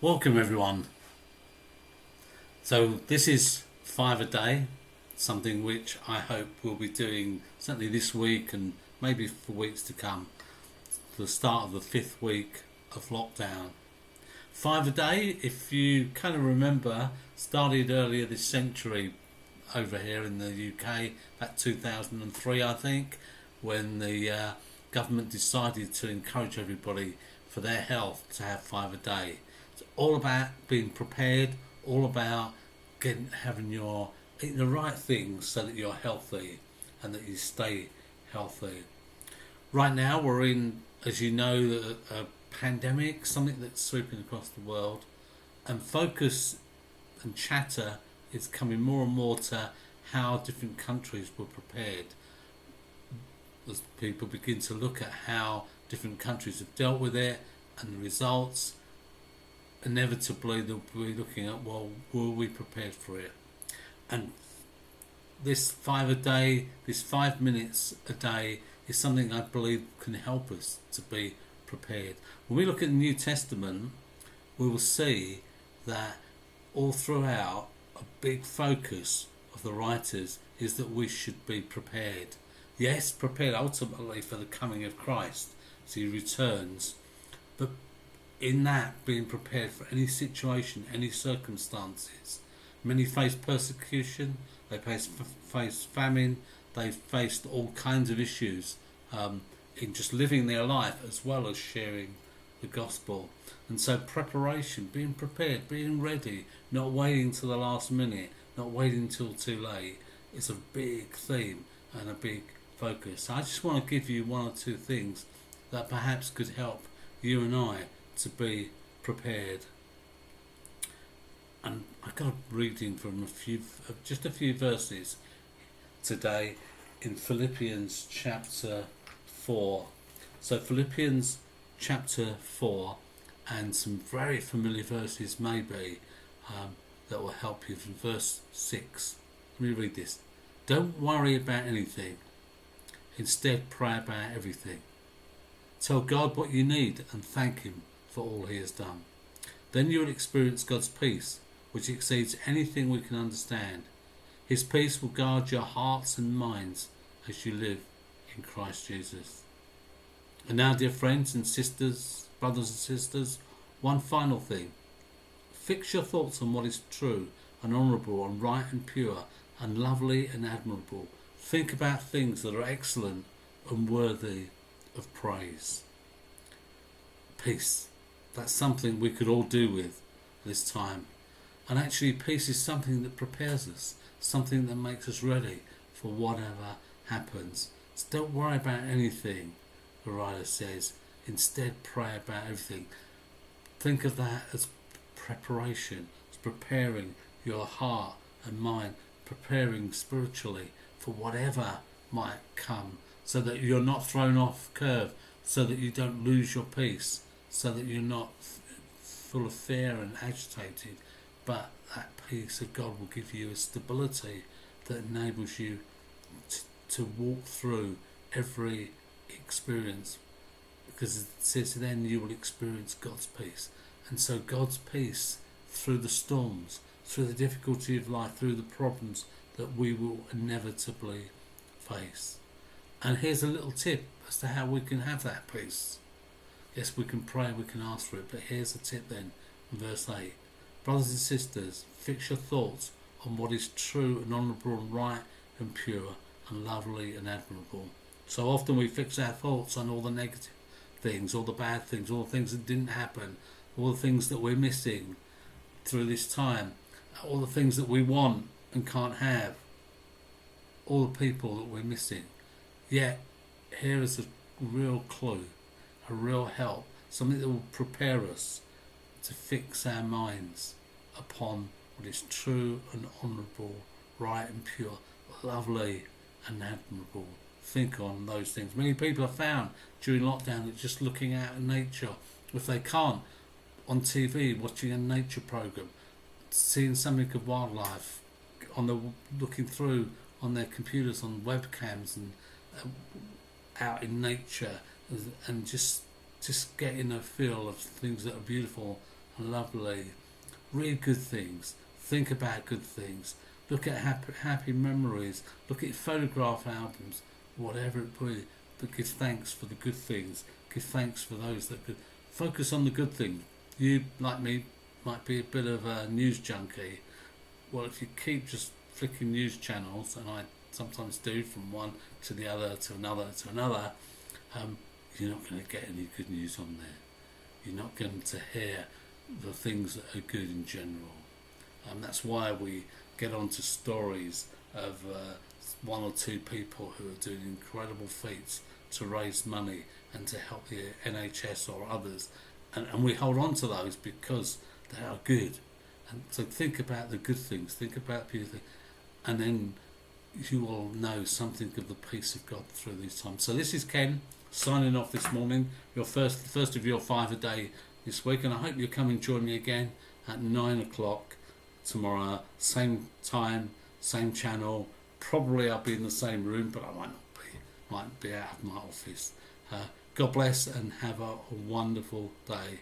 Welcome everyone. So this is 5 a day, something which I hope we'll be doing certainly this week and maybe for weeks to come. The start of the 5th week of lockdown. 5 a day, if you kind of remember, started earlier this century over here in the UK, about 2003 I think, when the government decided to encourage everybody for their health to have 5 a day. It's all about being prepared, all about eating the right things so that you're healthy and that you stay healthy. Right now we're in, as you know, a pandemic, something that's sweeping across the world, and focus and chatter is coming more and more to how different countries were prepared. As people begin to look at how different countries have dealt with it and the results, inevitably they'll be looking at, well, were we prepared for it? And this 5 a day, this 5 minutes a day, is something I believe can help us to be prepared. When we look at the New Testament, we will see that all throughout, a big focus of the writers is that we should be prepared. Yes, prepared ultimately for the coming of Christ as he returns, but in that, being prepared for any situation, any circumstances. Many face persecution, they face famine, they faced all kinds of issues in just living their life as well as sharing the gospel. And so preparation, being prepared, being ready, not waiting till the last minute, not waiting till too late, is a big theme and a big focus. I just want to give you one or two things that perhaps could help you and I to be prepared. And I got a reading from just a few verses today in Philippians chapter 4. So Philippians chapter 4, and some very familiar verses maybe that will help you, from verse 6. Let me read this. Don't worry about anything. Instead, pray about everything. Tell God what you need and thank him for all he has done. Then you will experience God's peace, which exceeds anything we can understand. His peace will guard your hearts and minds as you live in Christ Jesus. And now, dear friends and sisters, brothers and sisters, one final thing. Fix your thoughts on what is true and honourable and right and pure and lovely and admirable. Think about things that are excellent and worthy of praise. Peace. That's something we could all do with this time. And actually, peace is something that prepares us, something that makes us ready for whatever happens. So don't worry about anything, the writer says. Instead, pray about everything. Think of that as preparation, as preparing your heart and mind, preparing spiritually for whatever might come, so that you're not thrown off curve, so that you don't lose your peace, so that you're not full of fear and agitated, but that peace of God will give you a stability that enables you to walk through every experience, because it says then you will experience God's peace. And so God's peace through the storms, through the difficulty of life, through the problems that we will inevitably face. And here's a little tip as to how we can have that peace. Yes, we can pray, we can ask for it, but here's a tip then, in verse 8. Brothers and sisters, fix your thoughts on what is true and honourable and right and pure and lovely and admirable. So often we fix our thoughts on all the negative things, all the bad things, all the things that didn't happen, all the things that we're missing through this time, all the things that we want and can't have, all the people that we're missing. Yet, here is a real clue, a real help, something that will prepare us to fix our minds upon what is true and honourable, right and pure, lovely and admirable. Think on those things. Many people have found during lockdown that just looking out at nature, if they can't, on TV, watching a nature programme, seeing something of wildlife, looking through on their computers, on webcams, and out in nature, and just getting a feel of things that are beautiful lovely. Read good things. Think about good things. Look at happy memories. Look at photograph albums. Whatever it be. But give thanks for the good things. Give thanks for those that could. Focus on the good things. You, like me, might be a bit of a news junkie. Well, if you keep just flicking news channels, and I sometimes do, from one to the other to another to another, you're not going to get any good news on there. You're not going to hear the things that are good in general. That's why we get onto stories of one or two people who are doing incredible feats to raise money and to help the NHS or others, and we hold on to those because they are good. And so think about the good things, think about beauty, and then you will know something of the peace of God through these times. So this is Ken signing off this morning, your first of your 5 a day this week, and I hope you'll come and join me again at 9 o'clock tomorrow, same time, same channel. Probably I'll be in the same room, but I might be out of my office. God bless and have a wonderful day.